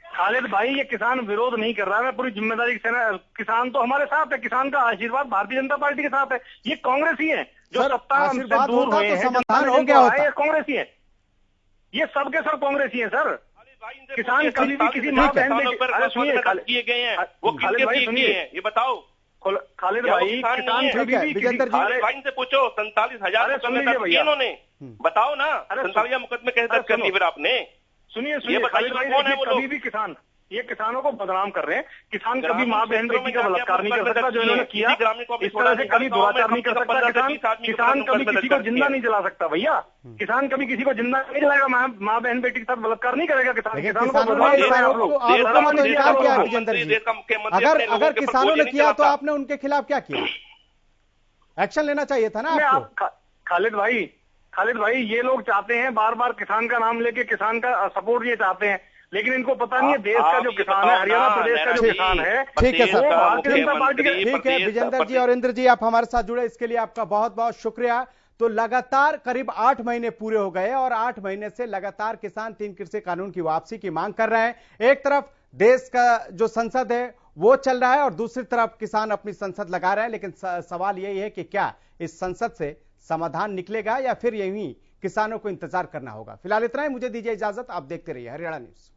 खालिद भाई, ये किसान विरोध नहीं कर रहा है, मैं पूरी जिम्मेदारी से ना, किसान तो हमारे साथ है, किसान का आशीर्वाद भारतीय जनता पार्टी के साथ है। ये कांग्रेस ही है जो सत्ता से दूर हुए हैं, समाधान हो गया होता, कांग्रेस ही है, ये सबके सब कांग्रेस ही है सर। किसान कभी भी किसी माँ बहन किए गए हैं, वो खालिद भाई सुनिए, ये बताओ खालिद भाई, किसान कभी भी से पूछो 47,000 इन्होंने, बताओ ना 47,000 मुकदमे कैसे दर्ज कर लिए फिर आपने? सुनिए खालिद भाई, कभी भी किसान, ये किसानों को बदनाम कर रहे हैं। किसान कभी माँ बहन बेटी का बलात्कार नहीं कर सकता जो इन्होंने किया, इस तरह से कभी दुराचार नहीं कर सकता किसान कभी किसी को जिंदा नहीं जला सकता भैया, किसान कभी किसी को जिंदा नहीं जलाएगा, माँ बहन बेटी के साथ बलात्कार नहीं करेगा किसान। किसानों को बदनाम कर रहे हैं आप लोग। अगर किसानों ने किया तो आपने उनके खिलाफ क्या किया? एक्शन लेना चाहिए था ना आपको। खालिद भाई, ये लोग चाहते हैं बार बार किसान का नाम लेके किसान का सपोर्ट ये चाहते हैं, लेकिन इनको पता नहीं है देश का जो किसान है, हरियाणा प्रदेश का जो किसान है, ठीक है सर, भारतीय जनता पार्टी के। ठीक है विजेंद्र जी और इंद्र जी, आप हमारे साथ जुड़े इसके लिए आपका बहुत बहुत शुक्रिया। तो लगातार करीब 8 महीने पूरे हो गए और 8 महीने से लगातार किसान 3 कृषि कानून की वापसी की मांग कर रहे हैं। एक तरफ देश का जो संसद है वो चल रहा है और दूसरी तरफ किसान अपनी संसद लगा रहे हैं, लेकिन सवाल यही है कि क्या इस संसद से समाधान निकलेगा या फिर यही किसानों को इंतजार करना होगा। फिलहाल इतना ही, मुझे दीजिए इजाजत, आप देखते रहिए हरियाणा न्यूज।